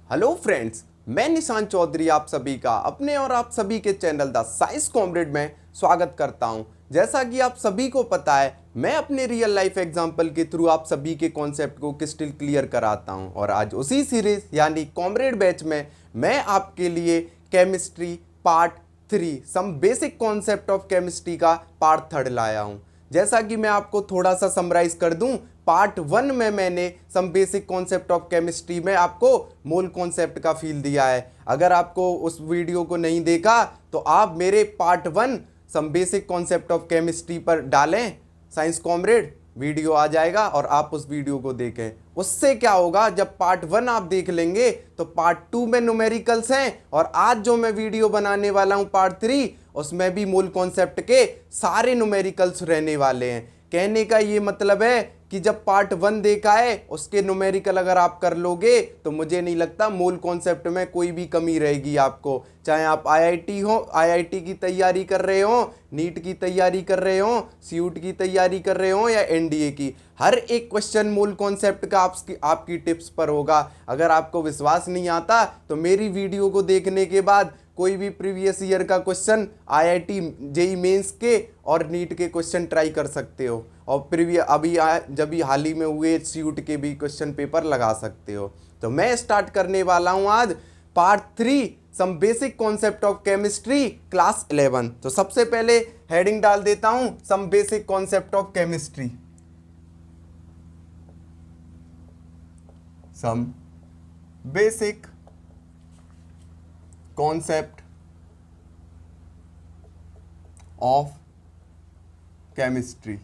Hello friends, मैं निशान चौधरी आप सभी का अपने और आप सभी के चैनल द साइंस कॉमरेड में स्वागत करता हूं। जैसा कि आप सभी को पता है, मैं अपने रियल लाइफ एग्जांपल के थ्रू आप सभी के कॉन्सेप्ट को क्रिस्टल क्लियर कराता हूं और आज उसी सीरीज यानी कॉमरेड बैच में मैं आपके लिए chemistry part 3 some basic concept of chemistry का पार्ट 3 लाया हूं। जैसा कि मैं आपको थोड़ा सा समराइज कर दूं, पार्ट 1 में मैंने some basic concept of chemistry में आपको मोल कॉन्सेप्ट का फील दिया है। अगर आपको उस वीडियो को नहीं देखा तो आप मेरे part 1 some basic concept of chemistry पर डालें, साइंस कॉमरेड वीडियो आ जाएगा और आप उस वीडियो को देखें। उससे क्या होगा, जब पार्ट 1 आप देख लेंगे तो पार्ट 2 में न्यूमेरिकल्स हैं और आज जो मैं वीडियो बनाने वाला हूं पार्ट 3, उसमें भी मूल कॉन्सेप्ट के सारे न्यूमेरिकल्स रहने वाले हैं। कहने का ये मतलब है कि जब पार्ट 1 देखा है उसके न्यूमेरिकल अगर आप कर लोगे तो मुझे नहीं लगता मूल कॉन्सेप्ट में कोई भी कमी रहेगी आपको। चाहे आप आईआईटी की तैयारी कर रहे हो, नीट की तैयारी कर रहे हो, सीयूट की तैयारी कर रहे हो या एनडीए की, हर एक क्वेश्चन मूल कॉन्सेप्ट का आपकी टिप्स पर होगा। अगर आपको विश्वास नहीं आता तो मेरी वीडियो को देखने के बाद कोई भी प्रीवियस ईयर का क्वेश्चन आईआईटी जेई मेंस के और नीट के क्वेश्चन ट्राई कर सकते हो और जब भी हाल ही में हुए सीयूट के भी क्वेश्चन पेपर लगा सकते हो। तो मैं स्टार्ट करने वाला हूं आज part 3 some basic concept of chemistry class 11। तो सबसे पहले हेडिंग डाल देता हूं, some basic concept of chemistry. Some basic concept of chemistry.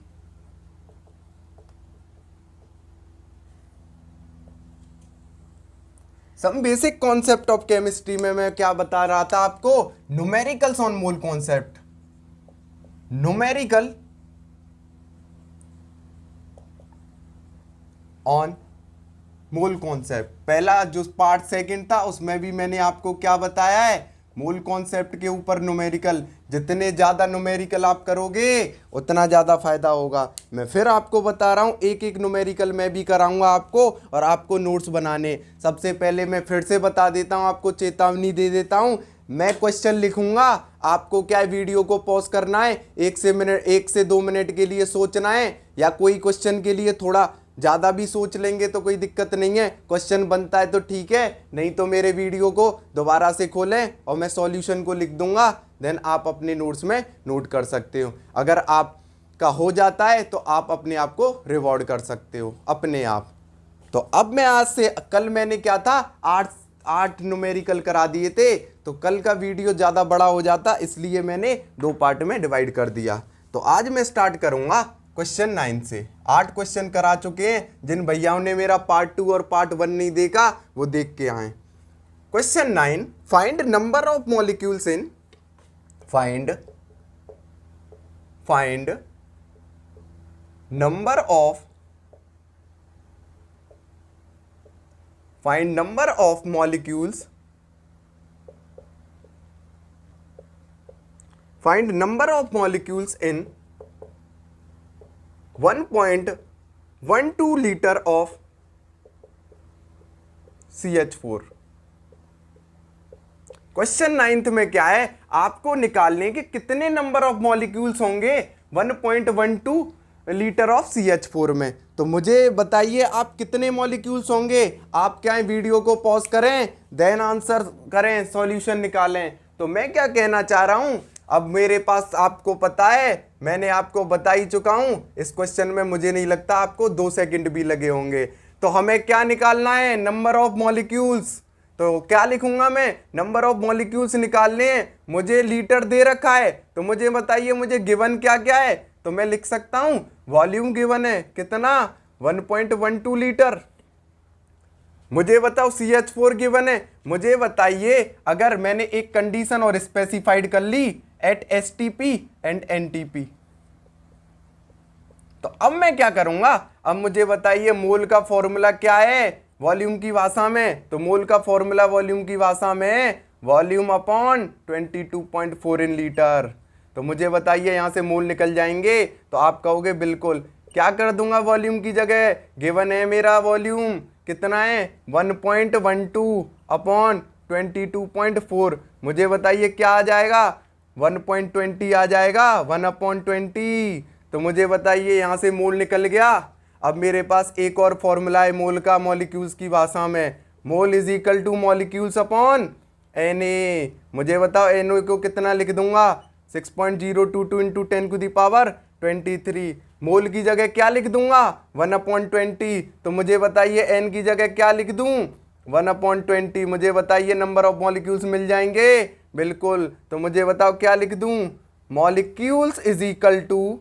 Some basic concept of chemistry में मैं क्या बता रहा था आपको, numericals on mole concept. Numerical on mole concept. पहला जो पार्ट 2 था उसमें भी मैंने आपको क्या बताया है, मूल कॉन्सेप्ट के ऊपर न्यूमेरिकल। जितने ज़्यादा न्यूमेरिकल आप करोगे उतना ज़्यादा फायदा होगा। मैं फिर आपको बता रहा हूँ, एक एक न्यूमेरिकल मैं भी कराऊंगा आपको और आपको नोट्स बनाने। सबसे पहले मैं फिर से बता देता हूँ, आपको चेतावनी दे देता हूँ, मैं क्वेश्चन लिखूंगा, आपको क्या वीडियो को पॉज करना है, 1 से 2 मिनट के लिए सोचना है, या कोई क्वेश्चन के लिए थोड़ा ज़्यादा भी सोच लेंगे तो कोई दिक्कत नहीं है। क्वेश्चन बनता है तो ठीक है, नहीं तो मेरे वीडियो को दोबारा से खोलें और मैं सॉल्यूशन को लिख दूंगा, देन आप अपने नोट्स में नोट कर सकते हो। अगर आपका हो जाता है तो आप अपने आप को रिवॉर्ड कर सकते हो अपने आप। तो अब मैं आज से, कल मैंने क्या था, 8 न्यूमेरिकल करा दिए थे, तो कल का वीडियो ज़्यादा बड़ा हो जाता, इसलिए मैंने 2 पार्ट में डिवाइड कर दिया। तो आज मैं स्टार्ट करूंगा क्वेश्चन 9 से। 8 क्वेश्चन करा चुके हैं, जिन भैयाओं ने मेरा पार्ट 2 और पार्ट 1 नहीं देखा वो देख के आए। Question 9, find number of molecules in find number of molecules in 1.12 litre of CH4। Question 9 में क्या है, आपको निकालने के कितने नंबर ऑफ मॉलिक्यूल्स होंगे 1.12 लीटर ऑफ CH4 में। तो मुझे बताइए आप कितने मॉलिक्यूल्स होंगे। आप क्या है, वीडियो को पॉज करें, देन आंसर करें, सॉल्यूशन निकालें। तो मैं क्या कहना चाह रहा हूं, अब मेरे पास, आपको पता है, मैंने आपको बता ही चुका हूं, इस क्वेश्चन में मुझे नहीं लगता आपको 2 सेकंड भी लगे होंगे। तो हमें क्या निकालना है, नंबर ऑफ मॉलिक्यूल्स। तो क्या लिखूंगा मैं, नंबर ऑफ मॉलिक्यूल्स निकालने हैं। मुझे लीटर दे रखा है तो मुझे बताइए मुझे गिवन क्या क्या है। तो मैं लिख सकता हूं, वॉल्यूम गिवन है कितना, 1.12 लीटर। मुझे बताओ CH4 गिवन है। मुझे बताइए, अगर मैंने एक कंडीशन और स्पेसिफाइड कर ली, एट STP एंड NTP, तो अब मैं क्या करूंगा, अब मुझे बताइए मोल का फॉर्मूला क्या है वॉल्यूम की भाषा में। तो मोल का फॉर्मूला वॉल्यूम की भाषा में वॉल्यूम अपॉन 22.4 इन लीटर। तो मुझे बताइए, यहां से मोल निकल जाएंगे तो आप कहोगे बिल्कुल, क्या कर दूंगा वॉल्यूम की जगह, गिवन है मेरा वॉल्यूम कितना है 1.12 अपॉन 22.4, मुझे बताइए क्या आ जाएगा, 1.20 आ जाएगा, 1/20। तो मुझे बताइए यहाँ से मोल निकल गया। अब मेरे पास एक और फॉर्मूला है मोल का मॉलिक्यूल्स की भाषा में, मोल is equal to molecules upon Na। मुझे बताओ Na को कितना लिख दूंगा, 6.022 इंटू 10⁻23। मोल की जगह क्या लिख दूंगा, 1/20। तो मुझे बताइए n की जगह क्या लिख दूं, 1/20। मुझे बताइए नंबर ऑफ मॉलिक्यूल्स मिल जाएंगे, बिल्कुल। तो मुझे बताओ क्या लिख दूं, मॉलिक्यूल्स इज इक्वल टू,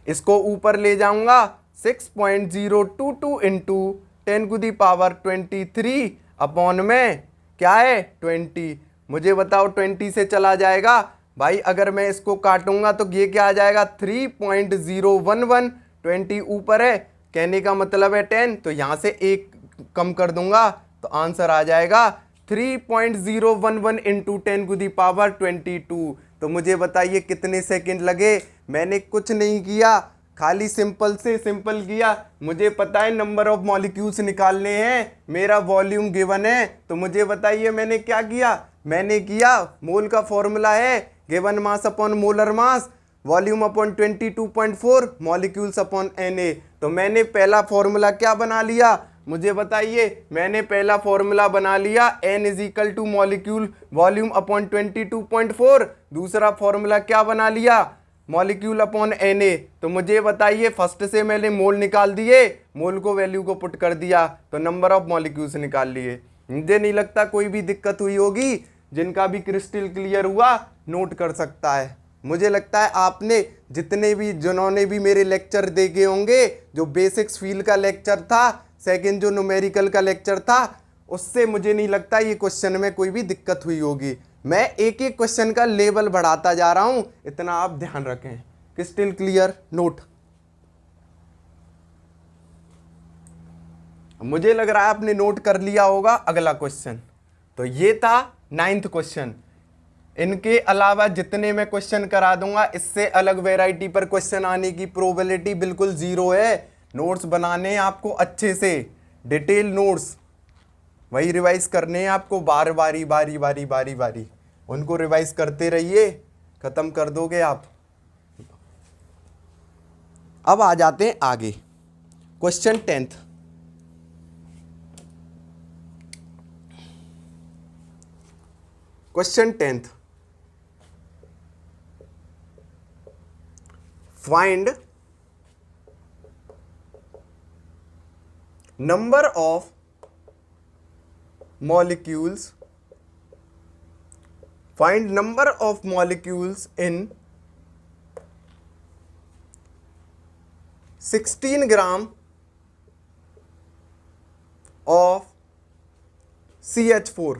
इसको ऊपर ले जाऊंगा, 6.022 इंटू 10⁻23 अपॉन में क्या है 20। मुझे बताओ 20 से चला जाएगा भाई, अगर मैं इसको काटूंगा तो ये क्या आ जाएगा, 3.011। 20 ऊपर है, कहने का मतलब है 10, तो यहां से एक कम कर दूंगा तो आंसर आ जाएगा 3.011 इंटू 10⁻22। तो मुझे बताइए कितने सेकंड लगे, मैंने कुछ नहीं किया, खाली सिंपल से सिंपल किया। मुझे पता है नंबर ऑफ मॉलिक्यूल्स निकालने हैं, मेरा वॉल्यूम गिवन है, तो मुझे बताइए मैंने क्या किया, मैंने किया मोल का फॉर्मूला है given mass upon molar mass, volume upon 22.4, molecules upon Na। तो मैंने पहला फॉर्मूला क्या बना लिया, मुझे बताइए, मैंने पहला फॉर्मूला बना लिया N is equal two molecule volume upon 22.4। दूसरा फॉर्मूला क्या बना लिया, मॉलिक्यूल अपॉन Na। तो मुझे बताइए फर्स्ट से मैंने मोल निकाल दिए, मोल को वैल्यू को पुट कर दिया, तो नंबर ऑफ मॉलिक्यूल्स निकाल लिए। मुझे नहीं लगता कोई भी दिक्कत हुई होगी, जिनका भी क्रिस्टल क्लियर हुआ नोट कर सकता है। मुझे लगता है आपने जिन्होंने भी मेरे लेक्चर देखे होंगे, जो बेसिक्स फील्ड का लेक्चर था, सेकंड जो न्यूमेरिकल का लेक्चर था, उससे मुझे नहीं लगता ये क्वेश्चन में कोई भी दिक्कत हुई होगी। मैं एक एक क्वेश्चन का लेवल बढ़ाता जा रहा हूं, इतना आप ध्यान रखें। Crystal clear, note. मुझे लग रहा है आपने नोट कर लिया होगा अगला क्वेश्चन। तो ये था 9th क्वेश्चन। इनके अलावा जितने मैं क्वेश्चन करा दूंगा, इससे अलग वैरायटी पर क्वेश्चन आने की प्रोबेबिलिटी बिल्कुल जीरो है। नोट्स बनाने आपको अच्छे से, डिटेल नोट्स वही रिवाइज करने हैं आपको, बारी बारी उनको रिवाइज करते रहिए, खत्म कर दोगे आप। अब आ जाते हैं आगे, question 10th। Question 10th, find number of molecules, find number of molecules in 16 gram of CH4।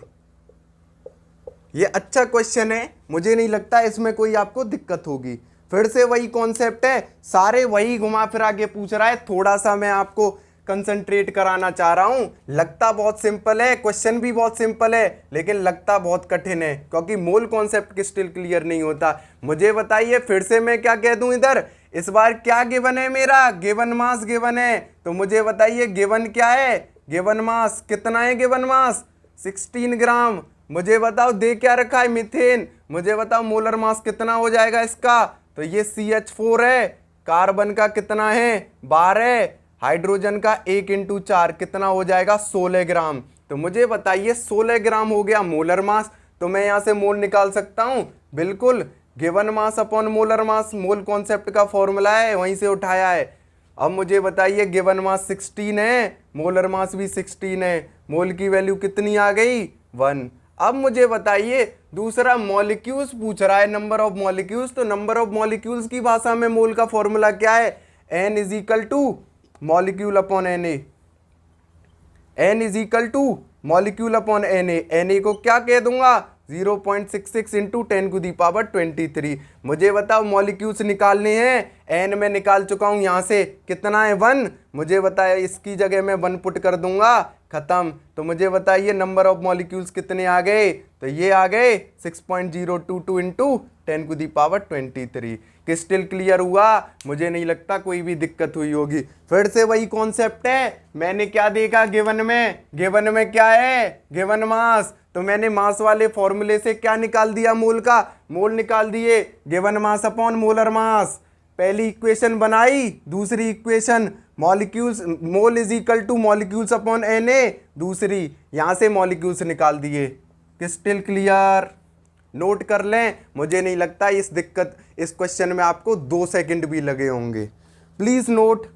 ये अच्छा क्वेश्चन है, मुझे नहीं लगता इसमें कोई आपको दिक्कत होगी। फिर से वही कॉन्सेप्ट है, सारे वही घुमा फिरा के पूछ रहा है, थोड़ा सा मैं आपको कंसंट्रेट कराना चाह रहा हूं। लगता बहुत सिंपल है, क्वेश्चन भी बहुत सिंपल है, लेकिन लगता बहुत कठिन है, क्योंकि मूल कॉन्सेप्ट की स्टिल क्लियर नहीं होता। मुझे बताइए फिर से मैं क्या कह दूं, इधर इस बार क्या गिवन है, मेरा गिवन मास गिवन है। तो मुझे बताइए गिवन क्या है, गिवन मास कितना है, गिवन मास 16 ग्राम। मुझे बताओ दे क्या रखा है, मीथेन। मुझे बताओ मोलर मास कितना हो जाएगा इसका, तो ये CH4 है। कार्बन का कितना है, 12। हाइड्रोजन का 1 × 4 कितना हो जाएगा, 16 ग्राम। तो मुझे बताइए 16 ग्राम हो गया मोलर मास। तो मैं यहां से मोल निकाल सकता हूं, बिल्कुल। Given mass upon molar mass, mole concept का फॉर्मूला है, वहीं से उठाया है। अब मुझे बताइए गिवन मास 16 है, मोलर मास भी 16 है, मोल की वैल्यू कितनी आ गई, 1। अब मुझे बताइए दूसरा मॉलिक्यूल्स पूछ रहा है, नंबर ऑफ मॉलिक्यूल्स। तो नंबर ऑफ मॉलिक्यूल्स की भाषा में मोल का फॉर्मूला क्या है, N is equal two molecule upon Na। N is equal two molecule upon Na को क्या कह दूंगा, 0.66 इंटू 10⁻23। मुझे बताओ मॉलिक्यूल्स निकालने हैं, N में निकाल चुका हूं, यहां से कितना है 1। मुझे बताया इसकी जगह मैं 1 पुट कर दूंगा, खत्म। तो मुझे बताइए नंबर ऑफ मॉलिक्यूल्स कितने आ गए, तो ये आ गए 6.022 इंटू 10⁻23। क्रिस्टल क्लियर हुआ, मुझे नहीं लगता कोई भी दिक्कत हुई होगी। फिर से वही कॉन्सेप्ट है, मैंने क्या देखा गिवन में क्या है, गिवन मास, तो मैंने मास वाले फॉर्मूले से क्या निकाल दिया, मोल का मोल निकाल दिए, given mass upon molar mass. पहली इक्वेशन बनाई, दूसरी equation molecules mole is equal to molecules upon Na, दूसरी यहां से मॉलिक्यूल्स निकाल दिए। क्रिस्टल क्लियर, नोट कर लें, मुझे नहीं लगता इस क्वेश्चन में आपको 2 सेकंड भी लगे होंगे। प्लीज नोट,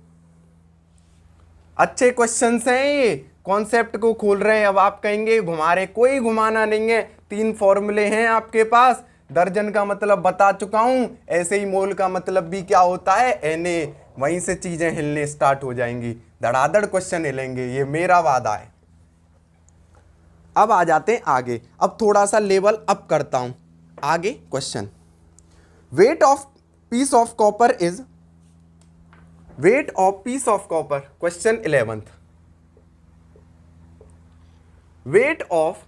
अच्छे क्वेश्चंस हैं ये, कॉन्सेप्ट को खोल रहे हैं। अब आप कहेंगे घुमा रहे, कोई घुमाना नहीं है, 3 फॉर्मूले हैं आपके पास। दर्जन का मतलब बता चुका हूं, ऐसे ही मोल का मतलब भी क्या होता है, Na। वहीं से चीजें हिलने स्टार्ट हो जाएंगी, धड़ाधड़ क्वेश्चन हिलेंगे, ये मेरा वादा है। अब आ जाते हैं आगे, अब थोड़ा सा लेवल अप करता हूं। आगे question, wait of piece of copper is, wait of piece of copper, question 11th, weight of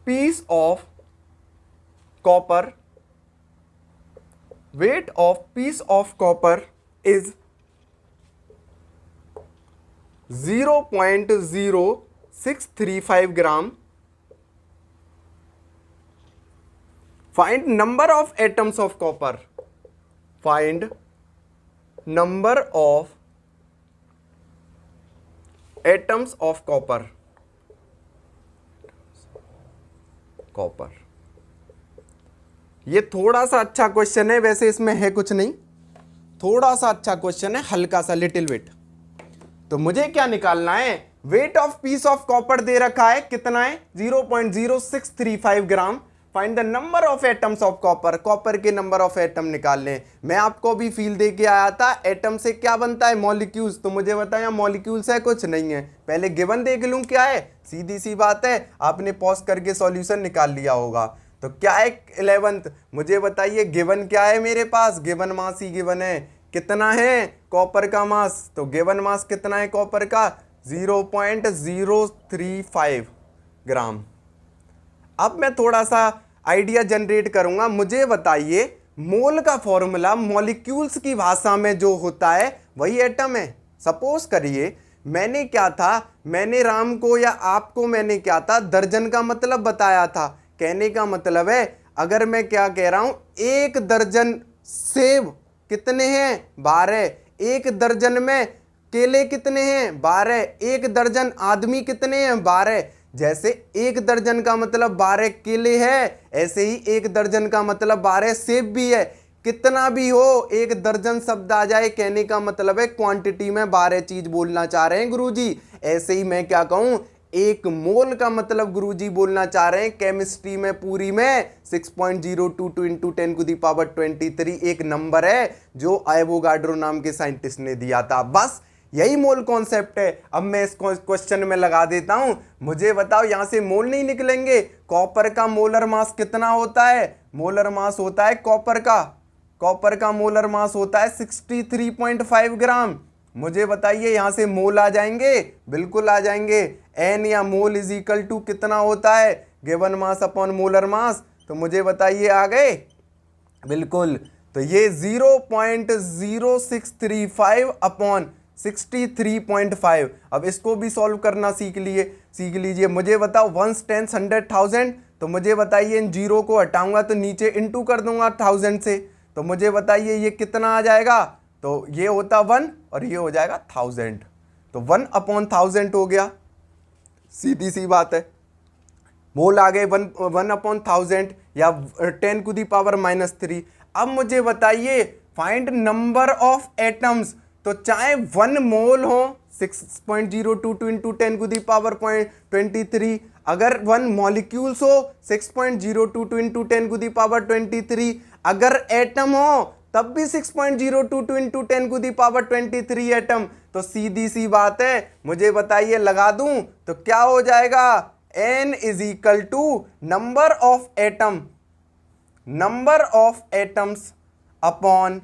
piece of copper, weight of piece of copper is 0.0635 gram. Find number of atoms of copper. Find number of atoms of copper. ये थोड़ा सा अच्छा question है, वैसे इसमें है कुछ नहीं, थोड़ा सा अच्छा क्वेश्चन है, हल्का सा, लिटिल वेट। तो मुझे क्या निकालना है, weight of piece of copper दे रखा है, कितना है 0.0635 gram. Find the number of atoms of copper, copper के नंबर ऑफ एटम निकालने। मैं आपको भी फील दे के आया था, एटम से क्या बनता है, मॉलिक्यूल्स। तो मुझे बताया मॉलिक्यूल्स है, कुछ नहीं है। पहले गिवन देख लूं क्या है, सीधी सी बात है, आपने पॉज करके सॉल्यूशन निकाल लिया होगा। तो क्या है 11th, मुझे बताइए गिवन क्या है मेरे पास, गिवन मास ही गिवन है, कितना है कॉपर का मास। तो गिवन मास कितना है कॉपर का, 0.035 ग्राम। अब मैं थोड़ा सा आइडिया जनरेट करूंगा, मुझे बताइए मोल का फॉर्मूला मॉलिक्यूल्स की भाषा में जो होता है वही एटम है। सपोज करिए मैंने क्या था, मैंने राम को या आपको मैंने क्या था, दर्जन का मतलब बताया था। कहने का मतलब है, अगर मैं क्या कह रहा हूं, 1 दर्जन सेब कितने हैं, 12। 1 दर्जन में केले कितने हैं, 12। 1 दर्जन आदमी कितने हैं, 12। जैसे 1 दर्जन का मतलब 12 केले है, ऐसे ही 1 दर्जन का मतलब 12 सेब भी है। कितना भी हो, 1 दर्जन शब्द आ जाए, कहने का मतलब है क्वांटिटी में 12 चीज बोलना चाह रहे हैं गुरुजी। ऐसे ही मैं क्या कहूं, 1 मोल का मतलब गुरुजी बोलना चाह रहे हैं केमिस्ट्री में पूरी में 6.022 इंटू 10⁻23 एक नंबर है जो एवोगाड्रो नाम के साइंटिस्ट ने दिया था। बस यही मोल कॉन्सेप्ट है। अब मैं इस क्वेश्चन में लगा देता हूं, मुझे बताओ, यहां से मोल नहीं निकलेंगे। कॉपर का मोलर मास कितना होता है, मोलर मास होता है कॉपर का मोलर मास होता है 63.5 ग्राम। मुझे बताइए यहां से मोल आ जाएंगे, बिल्कुल आ जाएंगे। एन या मोल इज इक्वल टू कितना होता है, given mass upon molar mass. तो मुझे बताइए आ गए, बिल्कुल। तो ये 0.0635 अपॉन 63.5। अब इसको भी सॉल्व करना सीख लीजिए। मुझे बताओ 1 10 100,000, तो मुझे बताइए इन जीरो को हटाऊंगा तो नीचे इंटू कर दूंगा 1000 से। तो मुझे बताइए ये कितना आ जाएगा, तो ये होता 1 और ये हो जाएगा 1000। तो 1 अपॉन 1000 हो गया, सीधी सी बात है। मोल आ गए 1 अपॉन 1000 या 10⁻³ अब मुझे बताइए फाइंड नंबर ऑफ एटम्स। तो चाहे 1 मोल हो 6.022 इंटू 10⁻23, अगर 1 मॉलिक्यूल्स हो 6.022 इंटू 10⁻23, अगर एटम हो तब भी 6.022 इंटू 10⁻23 एटम। तो सीधी सी बात है, मुझे बताइए लगा दूं तो क्या हो जाएगा, n is equal to number of atoms upon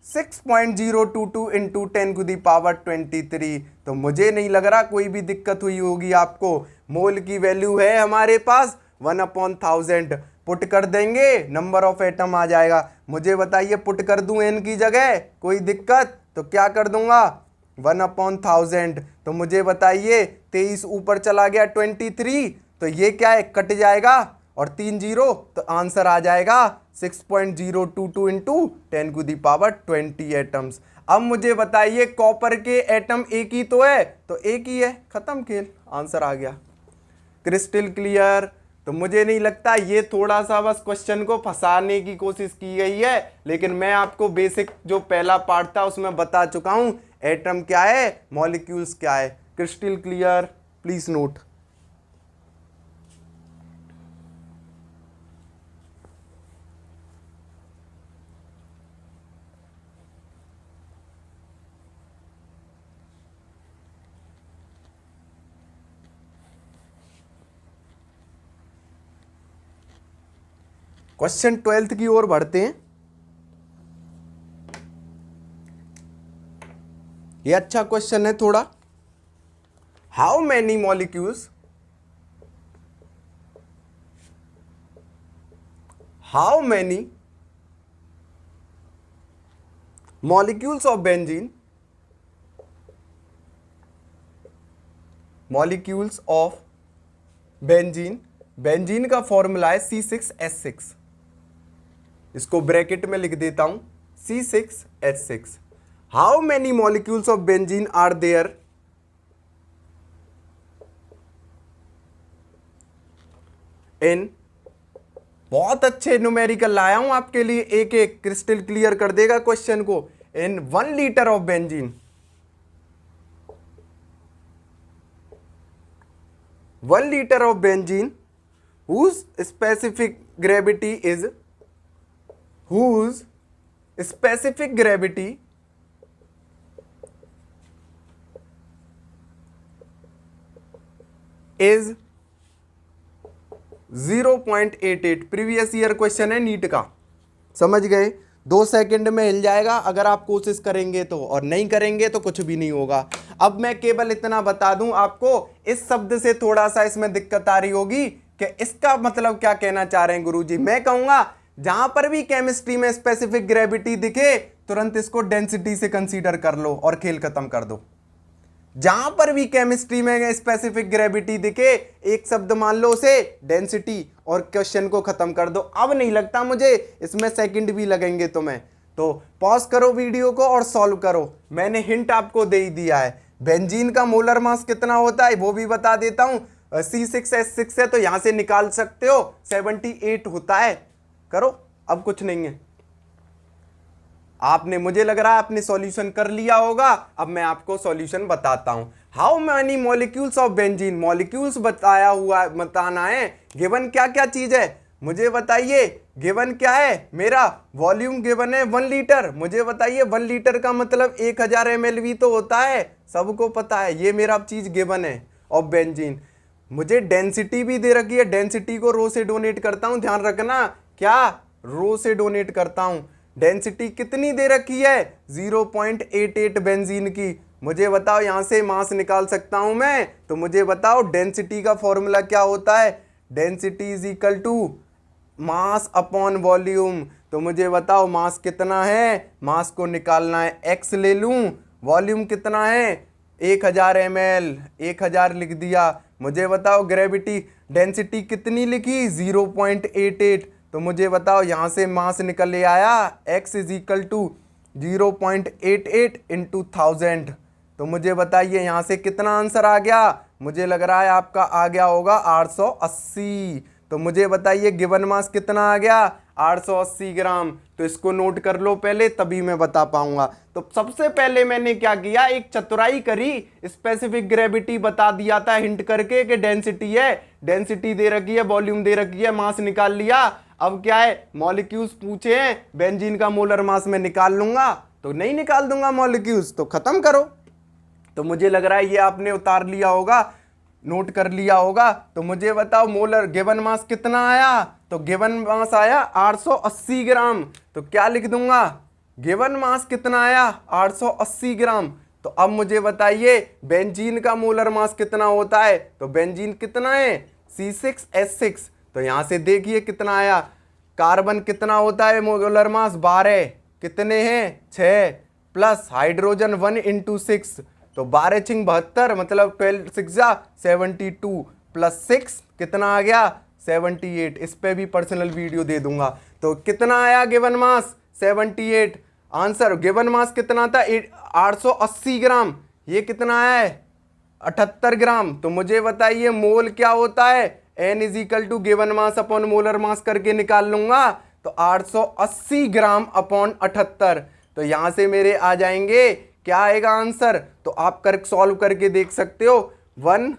6.022 into 10⁻23। तो मुझे नहीं लग रहा कोई भी दिक्कत हुई होगी आपको। मोल की वैल्यू है हमारे पास 1/1000। पुट कर देंगे, नंबर ऑफ एटम आ जाएगा। मुझे बताइए, पुट कर दूं n की जगह, कोई दिक्कत? तो क्या कर दूंगा, 1/1000। तो मुझे बताइए 23 ऊपर चला गया 23, तो ये क्या है, कट जाएगा और 3 जीरो, तो आंसर आ जाएगा 6.022 इंटू 10⁻20 एटम्स। अब मुझे बताइए कॉपर के एटम एक ही तो है, तो एक ही है, खत्म खेल, आंसर आ गया। Crystal clear. तो मुझे नहीं लगता, ये थोड़ा सा बस क्वेश्चन को फंसाने की कोशिश की गई है, लेकिन मैं आपको बेसिक जो पहला पार्ट था उसमें बता चुका हूं, एटम क्या है, मॉलिक्यूल्स क्या है। Crystal clear, please note. Question 12th की ओर बढ़ते हैं। ये अच्छा क्वेश्चन है थोड़ा। How many molecules of benzene, benzene का फॉर्मूला है C6H6। इसको ब्रैकेट में लिख देता हूं, C6H6। How many molecules of benzene are there in, बहुत अच्छे न्यूमेरिकल लाया हूं आपके लिए, एक एक क्रिस्टल क्लियर कर देगा क्वेश्चन को। इन 1 litre of benzene, 1 litre of benzene whose specific gravity is 0.88। Previous year question है नीट का, समझ गए? 2 सेकंड में हिल जाएगा अगर आप कोशिश करेंगे तो, और नहीं करेंगे तो कुछ भी नहीं होगा। अब मैं केवल इतना बता दूं आपको, इस शब्द से थोड़ा सा इसमें दिक्कत आ रही होगी कि इसका मतलब क्या कहना चाह रहे हैं गुरुजी। मैं कहूंगा जहां पर भी केमिस्ट्री में स्पेसिफिक ग्रेविटी दिखे तुरंत इसको डेंसिटी से कंसीडर कर लो और खेल खत्म कर दो। जहां पर भी केमिस्ट्री में स्पेसिफिक ग्रेविटी दिखे एक शब्द मान लो उसे डेंसिटी, और क्वेश्चन को खत्म कर दो। अब नहीं लगता मुझे इसमें सेकंड भी लगेंगे तुम्हें, तो पॉज करो वीडियो को और सॉल्व करो। मैंने हिंट आपको दे ही दिया है। बेंजीन का मोलर मास कितना होता है वो भी बता देता हूं, C6H6 है तो यहां से निकाल सकते हो, 78 होता है। करो, अब कुछ नहीं है। आपने, मुझे लग रहा है आपने सॉल्यूशन कर लिया होगा। अब मैं आपको सॉल्यूशन बताता हूं। How many molecules of benzene, molecules बताया हुआ, बताना है। गिवन क्या क्या चीज है मुझे बताइए। गिवन क्या है, मेरा वॉल्यूम गिवन है 1 लीटर। मुझे बताइए 1 लीटर का मतलब 1000 ml भी तो होता है, सबको पता है। ये मेरा चीज गिवन है ऑफ बेंजीन। मुझे डेंसिटी भी दे रखी है, डेंसिटी को रो से डोनेट करता हूं, ध्यान रखना, क्या रो से डोनेट करता हूं। डेंसिटी कितनी दे रखी है, 0.88 बेंजीन की। मुझे बताओ यहां से मास निकाल सकता हूं मैं, तो मुझे बताओ डेंसिटी का फॉर्मूला क्या होता है। Density is equal to mass upon volume. तो मुझे बताओ मास कितना है, मास को निकालना है, x ले लूं। वॉल्यूम कितना है, 1000 ml, 1000 लिख दिया। मुझे बताओ ग्रेविटी, डेंसिटी कितनी लिखी, 0.88। तो मुझे बताओ यहां से मास निकल आया, x is equal to 0.88 into 1000। तो मुझे बताइए यहां से कितना आंसर आ गया। मुझे लग रहा है आपका आ गया होगा 880। तो मुझे बताइए गिवन मास कितना आ गया, 880 ग्राम। तो इसको नोट कर लो पहले, तभी मैं बता पाऊंगा। तो सबसे पहले मैंने क्या किया, एक चतुराई करी, स्पेसिफिक ग्रेविटी बता दिया था हिंट करके कि डेंसिटी है, डेंसिटी दे रखी है, वॉल्यूम दे रखी है, मास निकाल लिया। अब क्या है, मॉलिक्यूल्स पूछे हैं, बेंजीन का मोलर मास में निकाल लूंगा, तो नहीं निकाल दूंगा मॉलिक्यूल्स, तो खत्म करो। तो मुझे लग रहा है ये आपने उतार लिया होगा, नोट कर लिया होगा। तो मुझे बताओ मोलर गिवन मास कितना आया, तो गिवन मास आया 880 ग्राम। तो क्या लिख दूंगा, गिवन मास कितना आया 880 ग्राम। तो अब मुझे बताइए बेंजीन का मोलर मास कितना होता है, तो बेंजीन कितना है C6H6। तो यहां से देखिए कितना आया। कार्बन कितना होता है मोलर मास 12, कितने हैं 6, प्लस हाइड्रोजन 1 × 6, तो 12 × 72 मतलब 12 6 72 प्लस 6 कितना आ गया 78। इस पे भी पर्सनल वीडियो दे दूंगा। तो कितना आया given mass 78। Answer given mass कितना था 880 ग्राम, ये कितना है 78 ग्राम। तो मुझे बताइए मोल क्या होता है, N = given mass upon molar mass करके निकाल लूंगा। तो 880 ग्राम अपॉन 78। तो यहां से मेरे आ जाएंगे क्या आएगा आंसर, तो आप कर सॉल्व करके देख सकते हो। 1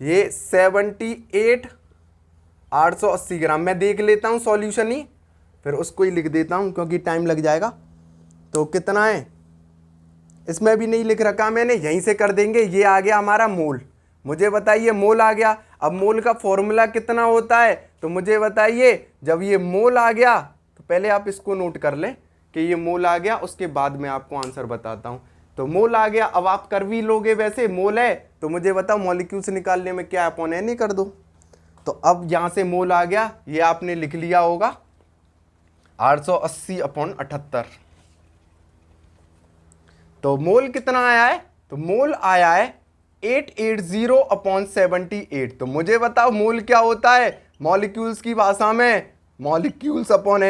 ये 78 880 ग्राम। मैं देख लेता हूं सॉल्यूशन ही, फिर उसको ही लिख देता हूं क्योंकि टाइम लग जाएगा। तो कितना है, इसमें भी नहीं लिख रखा मैंने, यहीं से कर देंगे। ये आ गया हमारा मोल। मुझे बताइए मोल आ गया। अब मोल का फॉर्मूला कितना होता है, तो मुझे बताइए जब ये मोल आ गया, तो पहले आप इसको नोट कर लें कि ये मोल आ गया, उसके बाद मैं आपको आंसर बताता हूं। तो मोल आ गया, अब आप कर भी लोगे, वैसे मोल है तो मुझे बताओ मॉलिक्यूल्स निकालने में क्या अपॉन एन कर दो। तो अब यहां से मोल आ गया, ये आपने लिख लिया होगा 880 अपॉन 78। तो मोल कितना आया है, तो मोल आया है 880 अपॉन 78। तो मुझे बताओ मोल क्या होता है मॉलिक्यूल्स की भाषा में, मॉलिक्यूल्स अपॉन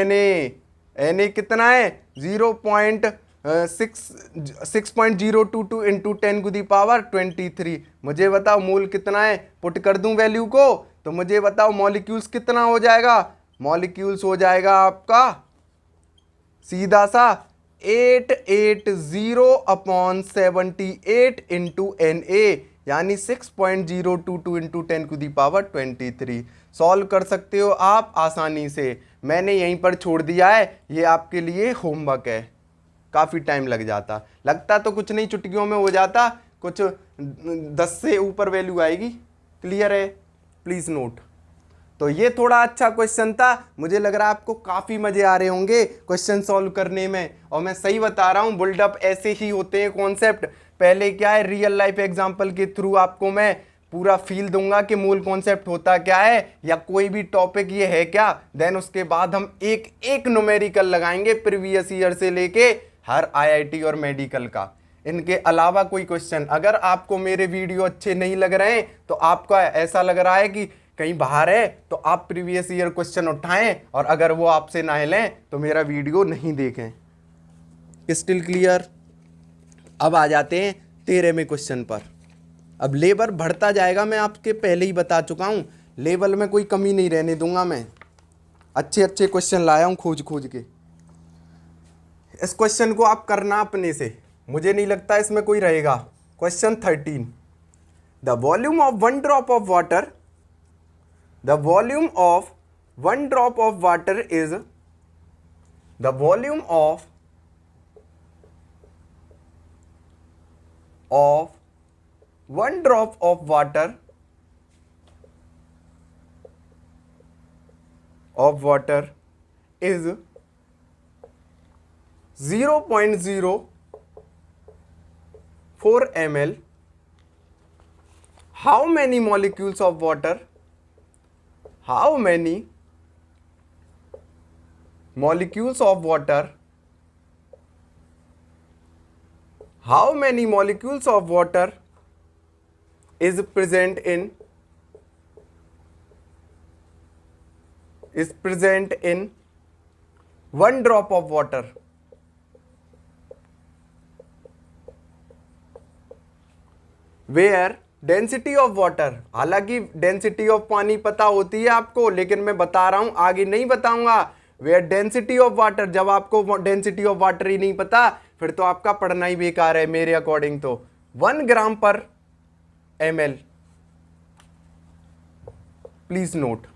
Na कितना है 6.022 इंटू 10⁻23। मुझे बताओ मोल कितना है, पुट कर दूं वैल्यू को, तो मुझे बताओ मॉलिक्यूल्स कितना हो जाएगा, मॉलिक्यूल्स हो जाएगा आपका सीधा सा 880 अपॉन 78 इंटू Na, यानी 6.022 इंटू 10⁻23। सॉल्व कर सकते हो आप आसानी से, मैंने यहीं पर छोड़ दिया है, ये आपके लिए होमवर्क है। काफ़ी टाइम लग जाता, लगता तो कुछ नहीं, चुटकियों में हो जाता, कुछ 10 से ऊपर वैल्यू आएगी। क्लियर है, प्लीज़ नोट। तो ये थोड़ा अच्छा क्वेश्चन था, मुझे लग रहा है आपको काफ़ी मज़े आ रहे होंगे क्वेश्चन सॉल्व करने में। और मैं सही बता रहा हूँ, बुल्डअप ऐसे ही होते हैं कॉन्सेप्ट। पहले क्या है, रियल लाइफ एग्जांपल के थ्रू आपको मैं पूरा फील दूंगा कि मूल कॉन्सेप्ट होता क्या है या कोई भी टॉपिक ये है क्या। देन उसके बाद हम एक एक न्यूमेरिकल लगाएंगे प्रीवियस ईयर से लेके हर IIT और मेडिकल का। इनके अलावा कोई क्वेश्चन, अगर आपको मेरे वीडियो अच्छे नहीं लग रहे हैं, तो आपका ऐसा लग रहा है कि कहीं बाहर है, तो आप प्रीवियस ईयर क्वेश्चन उठाएं, और अगर वो आपसे ना लें तो मेरा वीडियो नहीं देखें। Still clear. अब आ जाते हैं 13वें क्वेश्चन पर। अब लेवल बढ़ता जाएगा, मैं आपके पहले ही बता चुका हूं, लेवल में कोई कमी नहीं रहने दूंगा। मैं अच्छे अच्छे क्वेश्चन लाया हूं खोज खोज के। इस क्वेश्चन को आप करना अपने से, मुझे नहीं लगता इसमें कोई रहेगा। Question 13, the volume of 1 drop of water, the volume of 1 drop of water is, the volume of 1 drop of water is 0.04 ml. How many molecules of water, how many molecules of water, how many molecules of water is present in 1 drop of water? Where density of water, हालांकि density of पानी पता होती है आपको, लेकिन मैं बता रहा हूं आगे नहीं बताऊंगा। वेयर डेंसिटी ऑफ वाटर, जब आपको डेंसिटी ऑफ वाटर ही नहीं पता, फिर तो आपका पढ़ना ही बेकार है मेरे अकॉर्डिंग। तो 1 gram per ml। Please note,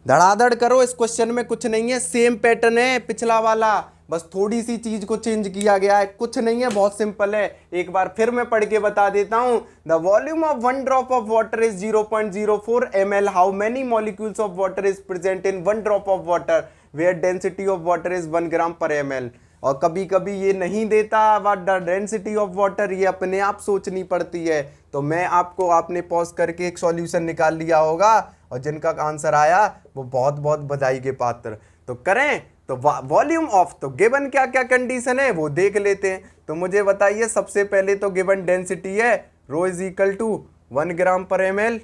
धड़ाधड़ करो, इस क्वेश्चन में कुछ नहीं है, सेम पैटर्न है पिछला वाला, बस थोड़ी सी चीज को चेंज किया गया है, कुछ नहीं है, बहुत सिंपल है। एक बार फिर मैं पढ़ के बता देता हूं। The volume of 1 drop of water is 0.04 ml. How many molecules of water is present in 1 drop of water? Where density of water is 1 gram per ml। और कभी कभी ये नहीं देता what the density of water, ये अपने आप सोचनी पड़ती है। तो मैं आपने पॉज करके एक सॉल्यूशन निकाल लिया होगा और जिनका आंसर आया वो बहुत बहुत बधाई के पात्र। तो करें तो वॉल्यूम ऑफ, तो गिवन क्या क्या कंडीशन है वो देख लेते हैं। तो मुझे बताइए, सबसे पहले तो गिवन डेंसिटी है रो is equal to 1 gram per ml।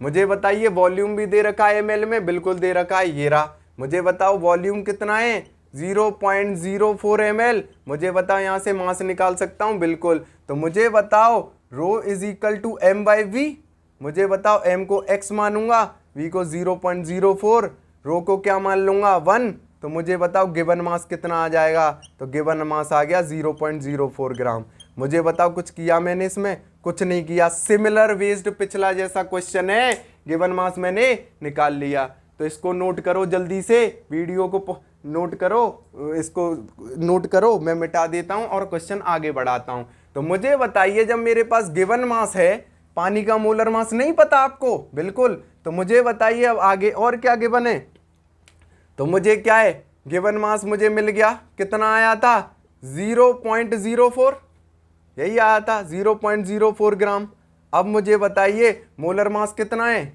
मुझे बताइए वॉल्यूम भी दे रखा है ml में, बिल्कुल दे रखा है, ये रहा। मुझे बताओ वॉल्यूम कितना है, 0.04 ml। मुझे बताओ यहाँ से मास निकाल सकता हूँ, बिल्कुल। तो मुझे बताओ rho is equal to m by V. मुझे बताओ m को x मानूंगा, v को 0.04, रो को क्या मान लूंगा 1। तो मुझे बताओ गिवन मास कितना आ जाएगा, तो गिवन मास आ गया 0.04 ग्राम। मुझे बताओ कुछ किया मैंने इसमें, कुछ नहीं किया। सिमिलर वेस्ड पिछला जैसा क्वेश्चन है, गिवन मास मैंने निकाल लिया। तो इसको नोट करो जल्दी से, वीडियो को नोट करो, इसको नोट करो, मैं मिटा देता हूं और क्वेश्चन आगे बढ़ाता हूं। तो मुझे बताइए, जब मेरे पास गिवन मास है, पानी का मोलर मास नहीं पता आपको, बिल्कुल। तो मुझे बताइए अब आगे और क्या गिवन है। तो मुझे क्या है, गिवन मास मुझे मिल गया, कितना आया था 0.04, यही आया था 0.04 ग्राम। अब मुझे बताइए मोलर मास कितना है,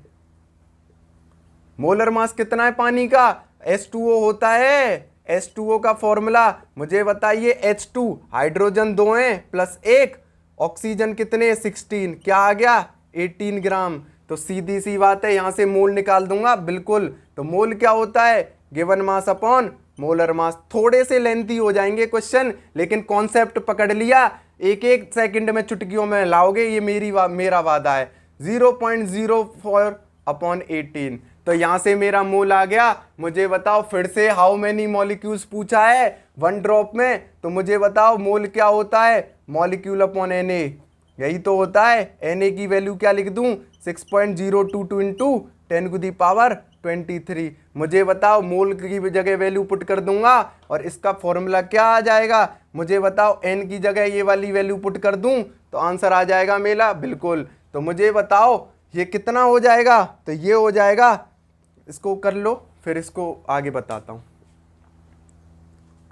मोलर मास कितना है पानी का, H2O होता है, H2O का फॉर्मूला मुझे बताइए, H2 हाइड्रोजन 2 हैं प्लस 1, ऑक्सीजन कितने 16, क्या आ गया 18 ग्राम। तो सीधी सी बात है, यहां से मोल निकाल दूंगा, बिल्कुल। तो मोल क्या होता है, given mass upon molar mass. थोड़े से लेंथी हो जाएंगे क्वेश्चन, लेकिन कॉन्सेप्ट पकड़ लिया, एक एक सेकंड में चुटकियों में लाओगे, ये मेरा वादा है। 0.04 अपॉन 18। तो यहां से मेरा मोल आ गया। मुझे बताओ फिर से हाउ मेनी मॉलिक्यूल्स पूछा है 1 ड्रॉप में। तो मुझे बताओ मोल क्या होता है, मॉलिक्यूल अपॉन Na, यही तो होता है। Na की वैल्यू क्या लिख दूं, 6.022 इंटू 10⁻23। मुझे बताओ मोल की जगह वैल्यू पुट कर दूंगा और इसका फॉर्मूला क्या आ जाएगा। मुझे बताओ n की जगह ये वाली वैल्यू पुट कर दूं तो आंसर आ जाएगा मेरा, बिल्कुल। तो मुझे बताओ ये कितना हो जाएगा, तो ये हो जाएगा, इसको कर लो, फिर इसको आगे बताता हूं।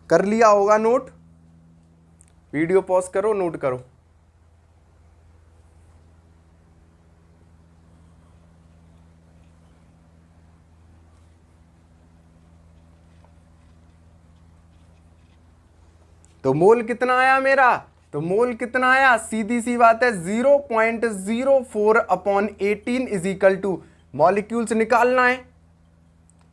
कर लिया होगा नोट, वीडियो पॉज करो, नोट करो। तो मोल कितना आया मेरा, तो मोल कितना आया, सीधी सी बात है 0.04 upon 18 is equal to, molecules निकालना है,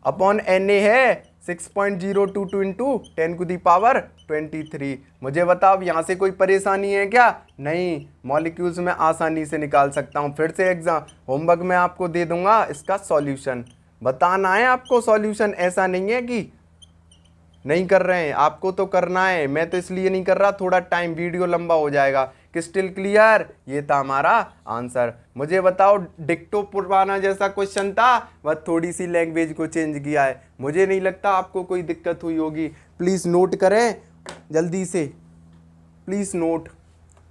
अपॉन Na है 6.022 इंटू 10⁻23। मुझे बताओ यहां से कोई परेशानी है क्या, नहीं, मॉलिक्यूल्स में आसानी से निकाल सकता हूं। फिर से एग्जाम होमवर्क में आपको दे दूंगा, इसका सॉल्यूशन बताना है आपको। सॉल्यूशन ऐसा नहीं है कि नहीं कर रहे हैं, आपको तो करना है। मैं तो इसलिए नहीं कर रहा, थोड़ा टाइम, वीडियो लंबा हो जाएगा। क्रिस्टल क्लियर, ये था हमारा आंसर। मुझे बताओ डिक्टो पुराना जैसा क्वेश्चन था, बस थोड़ी सी लैंग्वेज को चेंज किया है। मुझे नहीं लगता आपको कोई दिक्कत हुई होगी। प्लीज़ नोट करें जल्दी से, प्लीज़ नोट।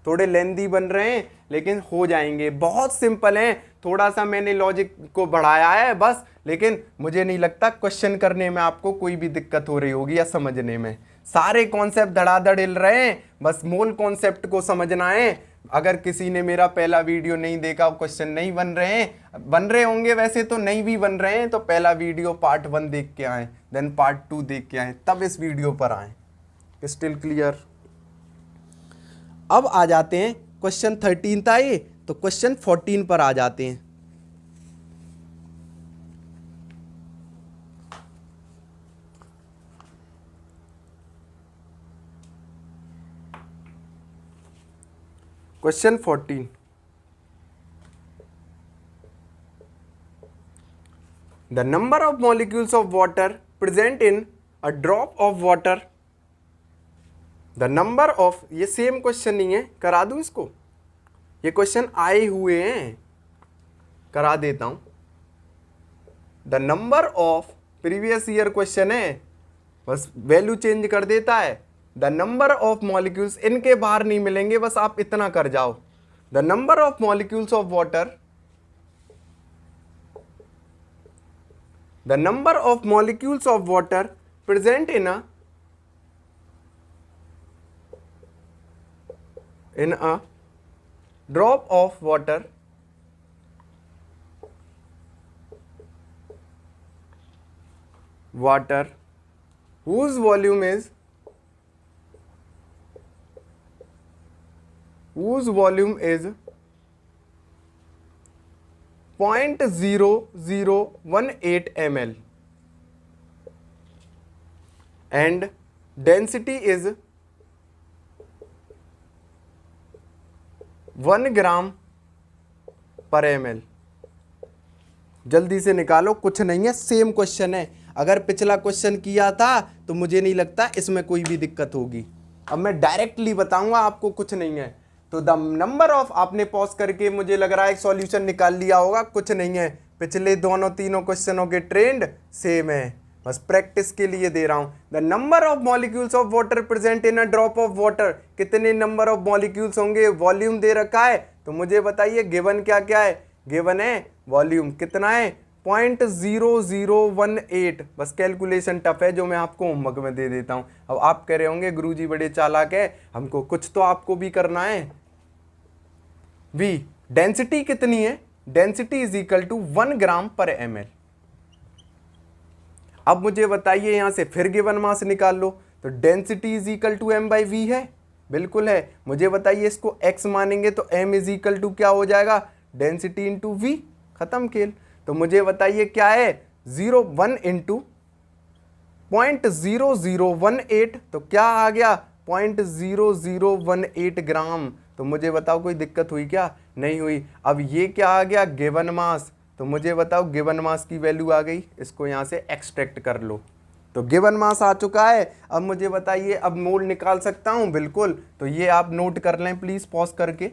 थोड़े लेंदी बन रहे हैं लेकिन हो जाएंगे, बहुत सिंपल हैं। थोड़ा सा मैंने लॉजिक को बढ़ाया है बस, लेकिन मुझे नहीं लगता क्वेश्चन करने में आपको कोई भी दिक्कत हो रही होगी या समझने में। सारे कॉन्सेप्ट धड़ाधड़ हिल रहे हैं, बस मूल कॉन्सेप्ट को समझना है। अगर किसी ने मेरा पहला वीडियो नहीं देखा, क्वेश्चन नहीं बन रहे हैं, बन रहे होंगे वैसे तो, नहीं भी बन रहे हैं तो पहला वीडियो पार्ट 1 देख के आए, देन पार्ट 2 देख के आए, तब इस वीडियो पर आए। Still clear. अब आ जाते हैं, क्वेश्चन 13 था ये, तो क्वेश्चन 14 पर आ जाते हैं। Question 14, the number of molecules of water present in a drop of water, the number of, ये सेम क्वेश्चन नहीं है, करा दूं इसको, ये क्वेश्चन आए हुए हैं, करा देता हूं। The number of, previous year question है, बस वैल्यू चेंज कर देता है। द नंबर ऑफ मॉलिक्यूल्स, इनके बाहर नहीं मिलेंगे, बस आप इतना कर जाओ। The number of molecules of water the number of molecules of water present in a drop of water whose volume is whose volume is 0.0018 ml and density is 1 gram per ml। जल्दी से निकालो, कुछ नहीं है, same question है। अगर पिछला question किया था तो मुझे नहीं लगता इसमें कोई भी दिक्कत होगी। अब मैं डायरेक्टली बताऊंगा आपको, कुछ नहीं है। तो द नंबर ऑफ, आपने पॉज करके मुझे लग रहा है एक सॉल्यूशन निकाल लिया होगा, कुछ नहीं है। पिछले दोनों तीनों क्वेश्चनों के ट्रेंड सेम है, बस प्रैक्टिस के लिए दे रहा हूं। The number of molecules of water present in a drop of water, कितने नंबर ऑफ मॉलिक्यूल्स होंगे, वॉल्यूम दे रखा है, तो मुझे बताइए गिवन क्या क्या है। गिवन है वॉल्यूम कितना है, 0.0018। बस कैलकुलेशन टफ है जो मैं आपको होमवर्क में दे देता हूं। अब आप कह रहे होंगे गुरुजी बड़े चालाक है, हमको कुछ तो आपको भी करना है। वी डेंसिटी कितनी है, density is equal to 1 gram per ml। अब मुझे बताइए यहां से फिर गिवन मास निकाल लो, तो density is equal to m by V है, बिल्कुल है। मुझे बताइए इसको x मानेंगे तो m इज इक्वल टू क्या हो जाएगा, डेंसिटी इंटू वी, खत्म खेल। तो मुझे बताइए क्या है, 0.1 इंटू 0.0018, तो क्या आ गया 0.0018 ग्राम। तो मुझे बताओ कोई दिक्कत हुई क्या, नहीं हुई। अब ये क्या आ गया, गिवन मास, तो मुझे बताओ गिवन मास की वैल्यू आ गई, इसको यहाँ से एक्सट्रैक्ट कर लो। तो गिवन मास आ चुका है। अब मुझे बताइए अब मोल निकाल सकता हूँ, बिल्कुल। तो ये आप नोट कर लें प्लीज पॉज करके।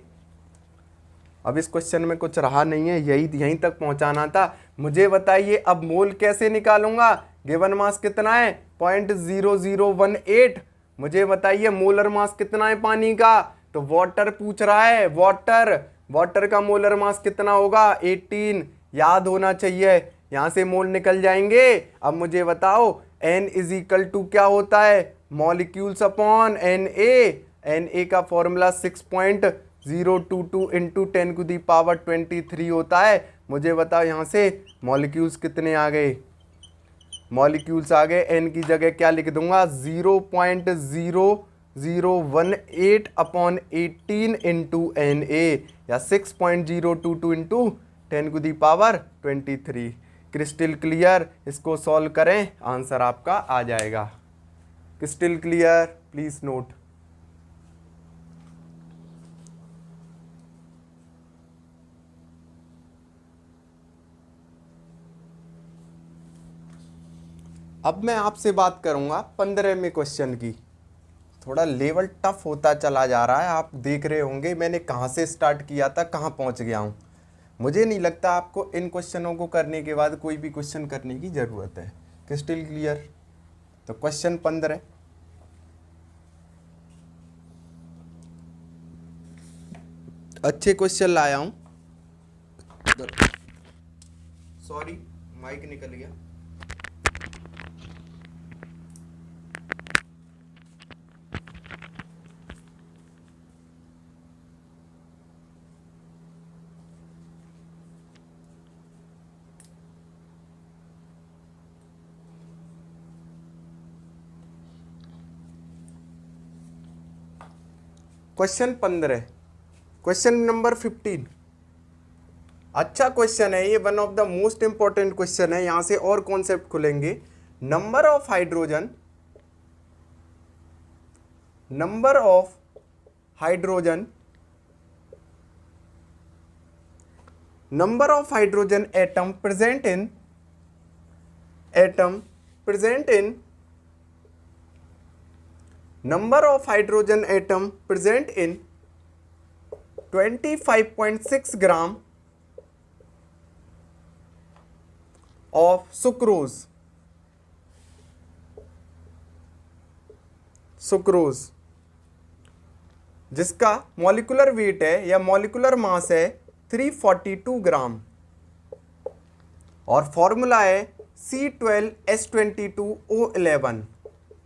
अब इस क्वेश्चन में कुछ रहा नहीं है, यहीं तक पहुंचाना था। मुझे बताइए अब मोल कैसे निकालूंगा, गिवन मास कितना है 0.0018। मुझे बताइए मोलर मास कितना है पानी का, तो वाटर पूछ रहा है, वाटर का मोलर मास कितना होगा 18, याद होना चाहिए। यहां से मोल निकल जाएंगे। अब मुझे बताओ n इज इक्वल टू क्या होता है, मॉलिक्यूल्स अपॉन Na का फॉर्मूला 6.022 इंटू 10⁻23 होता है। मुझे बताओ यहाँ से मॉलिक्यूल्स कितने आ गए, मॉलिक्यूल्स आ गए, n की जगह क्या लिख दूंगा 0.0018 अपॉन 18 इंटू Na, या 6.022 इंटू 10⁻23। क्रिस्टल क्लियर, इसको सॉल्व करें, आंसर आपका आ जाएगा। Crystal clear, please note. अब मैं आपसे बात करूंगा 15वें क्वेश्चन की। थोड़ा लेवल टफ होता चला जा रहा है, आप देख रहे होंगे मैंने कहाँ से स्टार्ट किया था कहाँ पहुँच गया हूँ। मुझे नहीं लगता आपको इन क्वेश्चनों को करने के बाद कोई भी क्वेश्चन करने की ज़रूरत है। Crystal clear. तो क्वेश्चन 15, अच्छे क्वेश्चन लाया हूँ। सॉरी माइक निकल गया। Question 15, question number 15। अच्छा क्वेश्चन है ये, one of the most important question है। यहां से और कॉन्सेप्ट खुलेंगे। Number of hydrogen atom present in number of hydrogen atom present in 25.6 gram of sucrose, जिसका मॉलिक्यूलर वेट है या मॉलिक्यूलर मास है 342 ग्राम, और फॉर्मूला है C12H22O11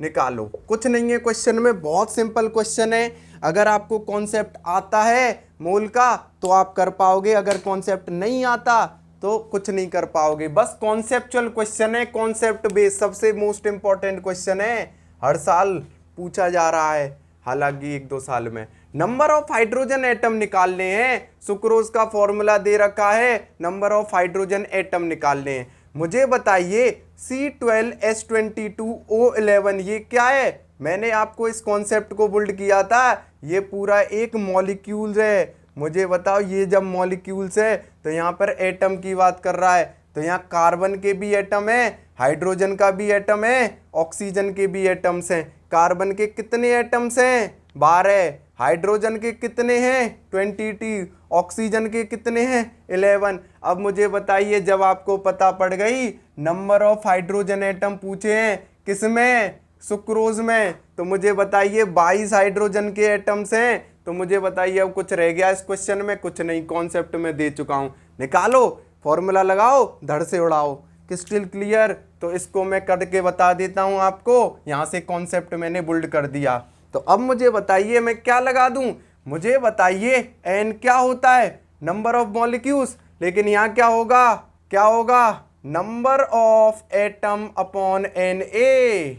निकालो। कुछ नहीं है क्वेश्चन में, बहुत सिंपल क्वेश्चन है। अगर आपको कॉन्सेप्ट आता है मोल का तो आप कर पाओगे, अगर कॉन्सेप्ट नहीं आता तो कुछ नहीं कर पाओगे। बस कॉन्सेप्चुअल क्वेश्चन है, कॉन्सेप्ट बेस्ड, सबसे मोस्ट इंपॉर्टेंट क्वेश्चन है, हर साल पूछा जा रहा है, हालांकि 1-2 साल में। नंबर ऑफ हाइड्रोजन एटम निकालने हैं, सुक्रोज का फॉर्मूला दे रखा है, नंबर ऑफ हाइड्रोजन एटम निकालने हैं। मुझे बताइए C12H22O11 ये क्या है? मैंने आपको इस कॉन्सेप्ट को बिल्ड किया था, ये पूरा एक मॉलिक्यूल्स है। मुझे बताओ, ये जब मॉलिक्यूल्स है तो यहाँ पर एटम की बात कर रहा है, तो यहाँ कार्बन के भी एटम है, हाइड्रोजन का भी एटम है, ऑक्सीजन के भी एटम्स हैं। कार्बन के कितने एटम्स हैं? 12। हाइड्रोजन के कितने हैं? 22। ऑक्सीजन के कितने हैं? 11। अब मुझे बताइए, जब आपको पता पड़ गई, नंबर ऑफ हाइड्रोजन एटम पूछे हैं किसमें? सुक्रोज में, तो मुझे बताइए 22 हाइड्रोजन के एटम्स हैं। तो मुझे बताइए अब कुछ रह गया इस क्वेश्चन में? कुछ नहीं, कॉन्सेप्ट में दे चुका हूं। निकालो, फॉर्मूला लगाओ, धड़ से उड़ाओ। Crystal clear? तो इसको मैं करके बता देता हूं आपको। यहां से कॉन्सेप्ट मैंने बिल्ड कर दिया। तो अब मुझे बताइए मैं क्या लगा दूं? मुझे बताइए एन क्या होता है? Number of molecules. लेकिन यहां क्या होगा? क्या होगा? Number of atom upon N A.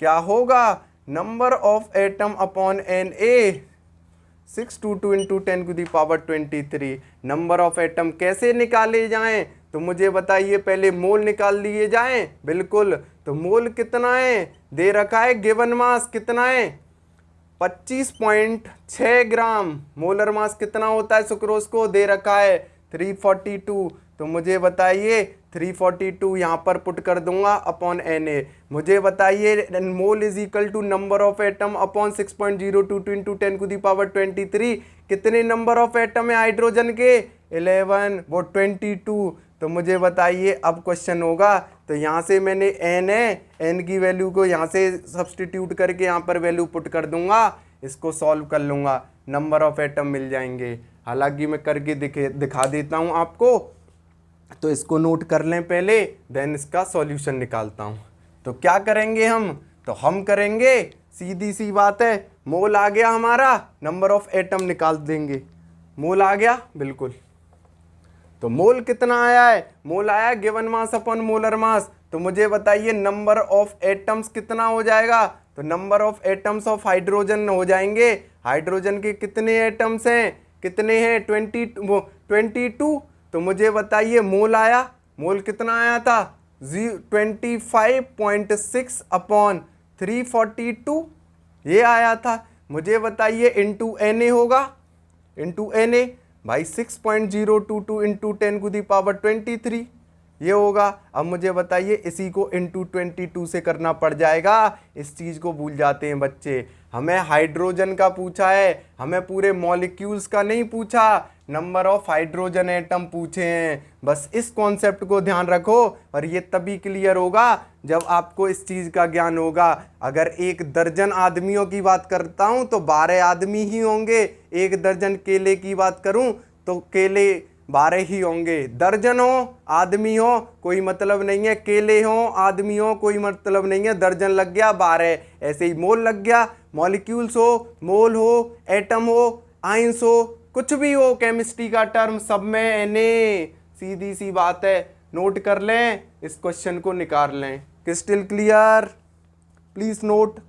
क्या होगा? Number of atom upon N A. 622 × 10⁻23। Number of atom कैसे निकाले जाएं? तो मुझे बताइए, पहले मोल निकाल लिए जाएं। बिल्कुल। तो मोल कितना है? दे रखा है, गिवन मास कितना है? 25.6 ग्राम। मोलर मास कितना होता है सुक्रोज को? दे रखा है 342। तो मुझे बताइए 342 यहाँ पर पुट कर दूंगा अपॉन Na। मुझे बताइए mole is equal to number of atom upon 6.022 × 10⁻23। कितने नंबर ऑफ एटम है हाइड्रोजन के? 11, वो 22। तो मुझे बताइए अब क्वेश्चन होगा, तो यहाँ से मैंने n है, n की वैल्यू को यहाँ से सब्सटीट्यूट करके यहाँ पर वैल्यू पुट कर दूंगा, इसको सॉल्व कर लूँगा, नंबर ऑफ एटम मिल जाएंगे। हालांकि मैं करके दिखा देता हूँ आपको, तो इसको नोट कर लें पहले, देन इसका सॉल्यूशन निकालता हूँ। तो क्या करेंगे हम? तो हम करेंगे, सीधी सी बात है, मोल आ गया हमारा, नंबर ऑफ एटम निकाल देंगे। मोल आ गया, बिल्कुल। तो मोल कितना आया है? मोल आया given mass upon molar mass. तो मुझे बताइए नंबर ऑफ एटम्स कितना हो जाएगा? तो number of atoms of hydrogen हो जाएंगे। हाइड्रोजन के कितने एटम्स हैं? कितने हैं? 22। तो मुझे बताइए मोल आया, मोल कितना आया था? 25.6 अपॉन 342 ये आया था। मुझे बताइए इंटू Na होगा, इंटू Na भाई 6.022 × 10⁻23 ये होगा। अब मुझे बताइए इसी को इंटू 22 से करना पड़ जाएगा। इस चीज़ को भूल जाते हैं बच्चे, हमें हाइड्रोजन का पूछा है, हमें पूरे मॉलिक्यूल्स का नहीं पूछा, नंबर ऑफ हाइड्रोजन एटम पूछे हैं। बस इस कॉन्सेप्ट को ध्यान रखो, और ये तभी क्लियर होगा जब आपको इस चीज़ का ज्ञान होगा। अगर 1 दर्जन आदमियों की बात करता हूँ तो 12 आदमी ही होंगे, 1 दर्जन केले की बात करूँ तो केले 12 ही होंगे। दर्जन हो आदमी हो कोई मतलब नहीं है, केले हो आदमी हो कोई मतलब नहीं है, दर्जन लग गया 12। ऐसे ही मोल लग गया, मॉलिक्यूल्स हो, मोल हो, एटम हो, आइंस हो, कुछ भी हो, केमिस्ट्री का टर्म सब में Na। सीधी सी बात है, नोट कर लें, इस क्वेश्चन को निकाल लें। Crystal clear? Please note.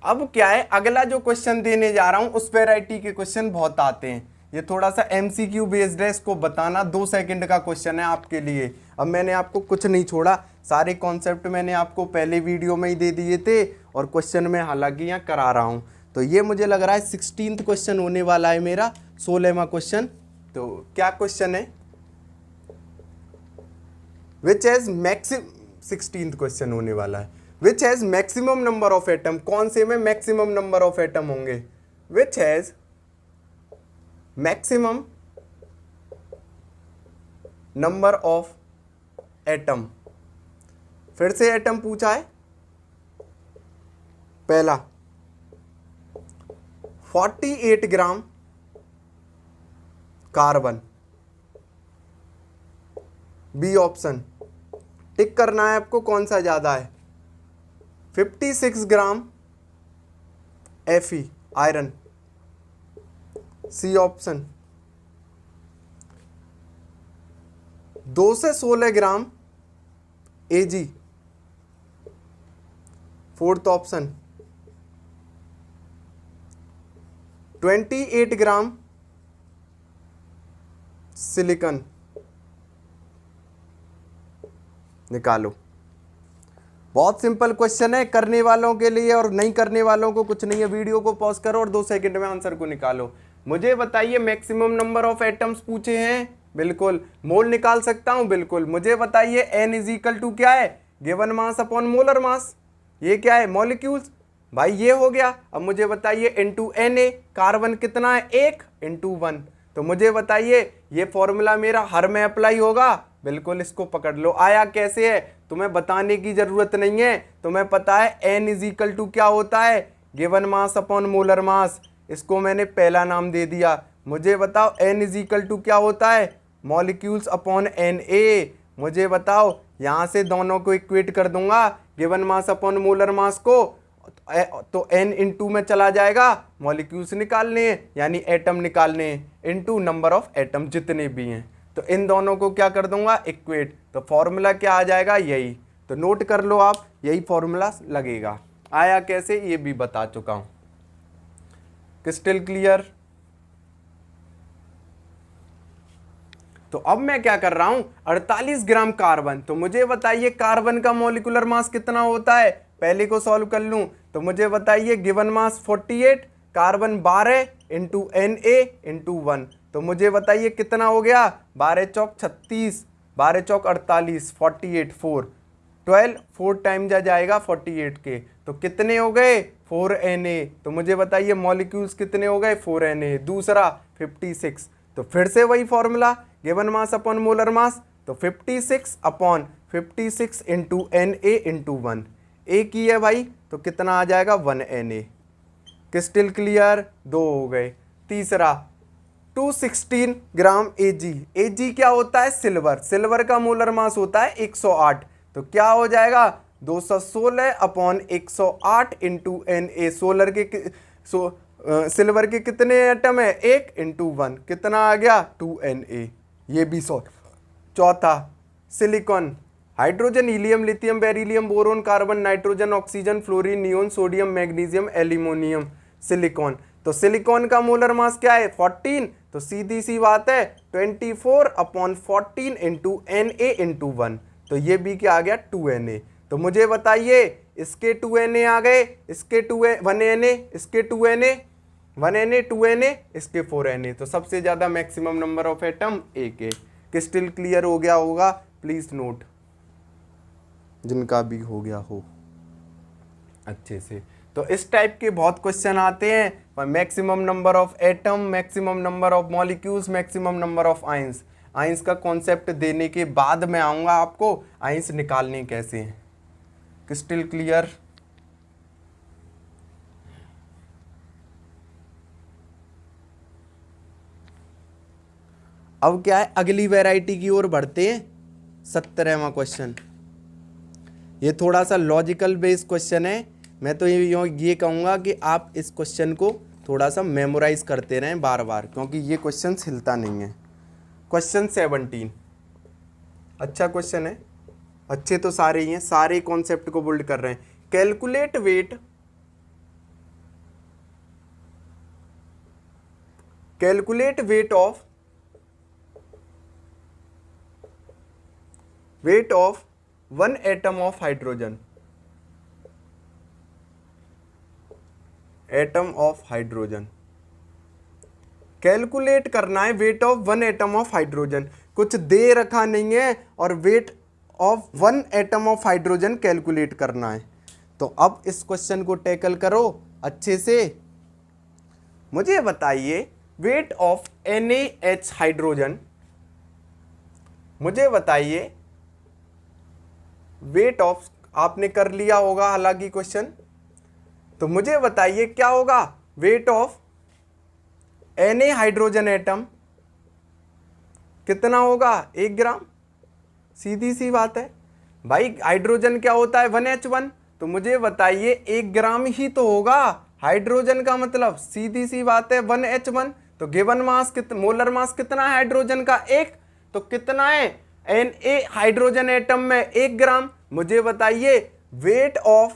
अब क्या है, अगला जो क्वेश्चन देने जा रहा हूं उस वैरायटी के क्वेश्चन बहुत आते हैं, ये थोड़ा सा MCQ बेस्ड है, इसको बताना 2 सेकंड का क्वेश्चन है आपके लिए। अब मैंने आपको कुछ नहीं छोड़ा, सारे कॉन्सेप्ट मैंने आपको पहले वीडियो में ही दे दिए थे, और क्वेश्चन में हालांकि यहाँ करा रहा हूँ। तो ये मुझे लग रहा है 16th क्वेश्चन होने वाला है मेरा, 16वां क्वेश्चन। तो क्या क्वेश्चन है? Which has maximum, 16th question होने वाला है, which has maximum number of atom. कौन से में मैक्सिमम नंबर ऑफ एटम होंगे? Which has maximum number of atom. फिर से एटम पूछा है। पहला 48 ग्राम कार्बन, बी ऑप्शन। टिक करना है आपको कौन सा ज़्यादा है। 56 ग्राम Fe आयरन, सी ऑप्शन। 2 से 16 ग्राम Ag, फोर्थ ऑप्शन। 28 ग्राम सिलिकॉन, निकालो। बहुत सिंपल क्वेश्चन है करने वालों के लिए, और नहीं करने वालों को कुछ नहीं है। वीडियो को पॉज करो और 2 सेकंड में आंसर को निकालो। मुझे बताइए मैक्सिमम नंबर ऑफ एटम्स पूछे हैं, बिल्कुल। मोल निकाल सकता हूं, बिल्कुल। मुझे बताइए n इज इक्वल टू क्या है, given mass upon molar mass. ये क्या है, मॉलिक्यूल्स, भाई ये हो गया। अब मुझे बताइए इनटू Na, कार्बन कितना है 1 इनटू 1। तो मुझे बताइए ये फॉर्मूला मेरा हर में अप्लाई होगा, बिल्कुल। इसको पकड़ लो। आया कैसे है तुम्हें बताने की जरूरत नहीं है, तुम्हें पता है n इज इक्वल टू क्या होता है, given mass upon molar mass. इसको मैंने पहला नाम दे दिया। मुझे बताओ n इज इक्वल टू क्या होता है, मॉलिक्यूल्स अपॉन Na। मुझे बताओ यहाँ से दोनों को इक्वेट कर दूंगा, given mass upon molar mass को, तो n इंटू में चला जाएगा, मॉलिक्यूल्स निकालने हैं यानी एटम निकालने हैं, इंटू नंबर ऑफ एटम जितने भी हैं। तो इन दोनों को क्या कर दूंगा, इक्वेट। तो फॉर्मूला क्या आ जाएगा, यही। तो नोट कर लो आप, यही फॉर्मूला लगेगा। आया कैसे ये भी बता चुका हूं। Crystal clear. तो अब मैं क्या कर रहा हूं, 48 ग्राम कार्बन। तो मुझे बताइए कार्बन का मॉलिक्यूलर मास कितना होता है, पहले को सॉल्व कर लूं। तो मुझे बताइए given mass 48, carbon 12 into Na into 1। तो मुझे बताइए कितना हो गया, 12 चौक 36, 12 चौक 48, 48 4 12, 4 टाइम जाएगा 48 के। तो कितने हो गए, 4 Na। तो मुझे बताइए मॉलिक्यूल्स कितने हो गए, 4 Na। दूसरा 56। तो फिर से वही formula, given mass upon molar mass. तो 56 अपॉन 56 इंटू Na इंटू 1। ए की है भाई, तो कितना आ जाएगा 1 Na। क्रिस्टल क्लियर, 2 हो गए। तीसरा 216 ग्राम Ag। Ag क्या होता है, सिल्वर। सिल्वर का मोलर मास होता है 108। तो क्या हो जाएगा, 216 अपॉन 108 इंटू Na। सिल्वर के कितने एटम है, 1 इंटू 1, कितना आ गया 2 Na। ये भी चौथा silicon, hydrogen, helium, lithium, beryllium, boron, carbon, nitrogen, oxygen, fluorine, neon, sodium, magnesium, aluminium, silicon. तो सिलिकॉन का मोलर मास क्या है, 14। तो सीधी सी बात है 24 अपॉन 14 इंटू Na इंटू 1। तो ये भी क्या आ गया 2 Na। तो मुझे बताइए इसके 2 Na आ गए, इसके 1 Na, इसके 2 Na, 1 Na 2 Na, इसके 4 Na। तो सबसे ज्यादा मैक्सिमम नंबर ऑफ एटम एक है। क्रिस्टल क्लियर हो गया होगा, प्लीज नोट, जिनका भी हो गया हो अच्छे से। तो इस टाइप के बहुत क्वेश्चन आते हैं, पर maximum number of atom, maximum number of molecules, maximum number of ions. Ions का कॉन्सेप्ट देने के बाद मैं आऊँगा आपको आयंस निकालने कैसे हैं। Crystal clear. अब क्या है, अगली वैरायटी की ओर बढ़ते हैं। 17वां क्वेश्चन, ये थोड़ा सा लॉजिकल बेस्ड क्वेश्चन है। मैं तो ये कहूँगा कि आप इस क्वेश्चन को थोड़ा सा मेमोराइज करते रहें बार बार, क्योंकि ये क्वेश्चन हिलता नहीं है। क्वेश्चन 17 अच्छा क्वेश्चन है, अच्छे तो सारे ही हैं, सारे कॉन्सेप्ट को बिल्ड कर रहे हैं। Calculate weight of 1 atom of hydrogen, calculate करना है weight of 1 atom of hydrogen. कुछ दे रखा नहीं है और wait of 1 atom of hydrogen calculate करना है। तो अब इस क्वेश्चन को टैकल करो अच्छे से। मुझे बताइए वेट ऑफ NaH हाइड्रोजन, मुझे बताइए वेट ऑफ, आपने कर लिया होगा हालांकि क्वेश्चन। तो मुझे बताइए क्या होगा, weight of Na hydrogen atom कितना होगा, 1 ग्राम। सीधी सी बात है भाई। हाइड्रोजन क्या होता है 1H1, तो मुझे बताइए 1 ग्राम ही तो होगा हाइड्रोजन का, मतलब सीधी सी बात है 1H1। तो गिवन मास कितना, मोलर मास कितना है हाइड्रोजन का 1, तो कितना है Na हाइड्रोजन एटम में 1 ग्राम। मुझे बताइए वेट ऑफ,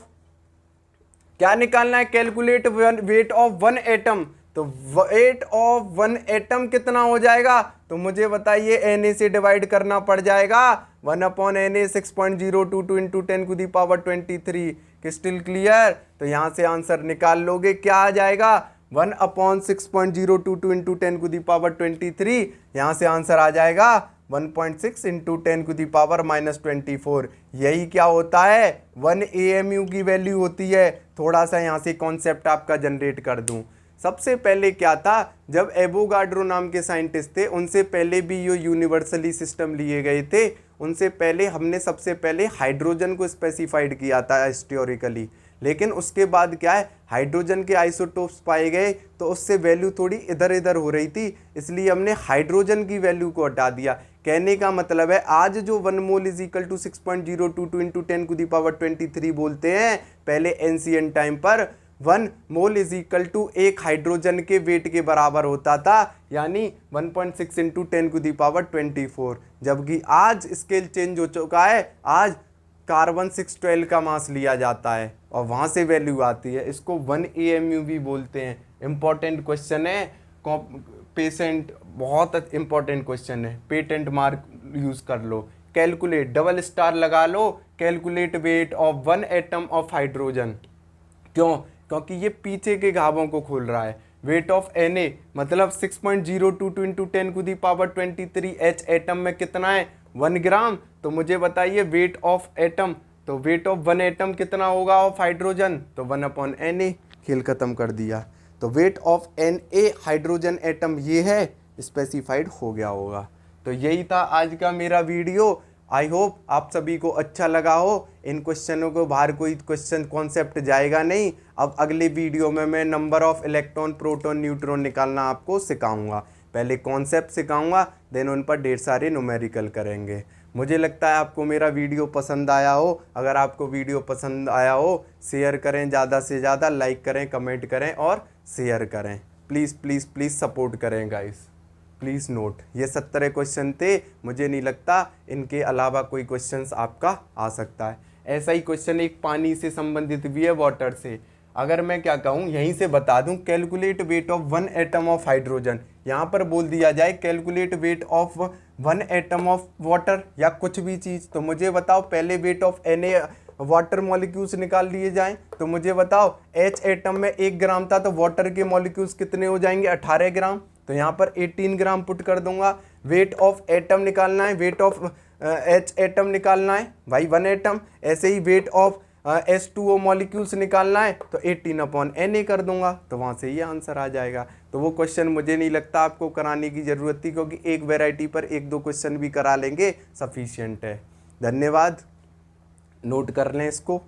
क्या निकालना है, कैलकुलेट वेट ऑफ 1 एटम, तो वेट ऑफ 1 एटम कितना हो जाएगा, तो मुझे बताइए Na से डिवाइड करना पड़ जाएगा 1/Na 6.022 इंटू 10⁻23। Crystal clear. तो यहां से आंसर निकाल लोगे, क्या आ जाएगा 1/6.022 इंटू 10⁻23। यहां से आंसर आ जाएगा 1.6 इंटू 10⁻⁻24। यही क्या होता है 1 AMU की वैल्यू होती है। थोड़ा सा यहाँ से कॉन्सेप्ट आपका जनरेट कर दूं। सबसे पहले क्या था, जब एवोगाड्रो नाम के साइंटिस्ट थे, उनसे पहले भी ये यूनिवर्सली सिस्टम लिए गए थे। उनसे पहले हमने सबसे पहले हाइड्रोजन को स्पेसिफाइड किया था हिस्टोरिकली, लेकिन उसके बाद क्या है हाइड्रोजन के आइसोटोप्स पाए गए, तो उससे वैल्यू थोड़ी इधर इधर हो रही थी, इसलिए हमने हाइड्रोजन की वैल्यू को हटा दिया। कहने का मतलब है आज जो 1 mole is equal to 6.022 into 10⁻23 बोलते हैं, पहले एंशिएंट टाइम पर 1 मोल इज इक्वल टू एक हाइड्रोजन के वेट के बराबर होता था, यानी 1.6 इंटू 10⁻24। जबकि आज स्केल चेंज हो चुका है, आज कार्बन 612 का मास लिया जाता है और वहाँ से वैल्यू आती है। इसको 1 AMU भी बोलते हैं। इंपॉर्टेंट क्वेश्चन है, पेशेंट, बहुत इंपॉर्टेंट क्वेश्चन है, पेटेंट मार्क यूज़ कर लो। कैलकुलेट, डबल स्टार लगा लो, calculate weight of 1 atom of hydrogen. क्यों? क्योंकि ये पीछे के घावों को खोल रहा है। वेट ऑफ Na मतलब 6.022 इंटू 10⁻23 H एटम में कितना है 1 ग्राम। तो मुझे बताइए वेट ऑफ एटम, तो वेट ऑफ 1 एटम कितना होगा ऑफ हाइड्रोजन, तो 1/Na। खेल खत्म कर दिया। तो weight of Na hydrogen atom ये है, स्पेसिफाइड हो गया होगा। तो यही था आज का मेरा वीडियो। आई होप आप सभी को अच्छा लगा हो। इन क्वेश्चनों को बाहर कोई क्वेश्चन कॉन्सेप्ट जाएगा नहीं। अब अगले वीडियो में मैं number of electron, proton, neutron निकालना आपको सिखाऊंगा। पहले कॉन्सेप्ट सिखाऊंगा, देन उन पर ढेर सारे न्यूमेरिकल करेंगे। मुझे लगता है आपको मेरा वीडियो पसंद आया हो। अगर आपको वीडियो पसंद आया हो, शेयर करें, ज़्यादा से ज़्यादा लाइक करें, कमेंट करें और शेयर करें। प्लीज़ प्लीज़ प्लीज़ सपोर्ट करें गाइस। प्लीज़ नोट, ये 17 क्वेश्चन थे। मुझे नहीं लगता इनके अलावा कोई क्वेश्चंस आपका आ सकता है। ऐसा ही क्वेश्चन एक पानी से संबंधित भी है, वाटर से। अगर मैं क्या कहूँ, यहीं से बता दूँ, calculate weight of 1 atom of hydrogen, यहाँ पर बोल दिया जाए calculate weight of 1 atom of water या कुछ भी चीज़, तो मुझे बताओ पहले weight of Na water molecules निकाल लिए जाएं। तो मुझे बताओ H एटम में 1 ग्राम था, तो वाटर के मॉलिक्यूल्स कितने हो जाएंगे 18 ग्राम। तो यहाँ पर 18 ग्राम पुट कर दूंगा। वेट ऑफ एटम निकालना है, वेट ऑफ H एटम निकालना है भाई 1 एटम। ऐसे ही वेट ऑफ H2O मॉलिक्यूल्स निकालना है, तो 18/Na कर दूंगा, तो वहाँ से ये आंसर आ जाएगा। तो वो क्वेश्चन मुझे नहीं लगता आपको कराने की ज़रूरत थी, क्योंकि एक वैरायटी पर 1-2 क्वेश्चन भी करा लेंगे, सफिशिएंट है। धन्यवाद, नोट कर लें इसको।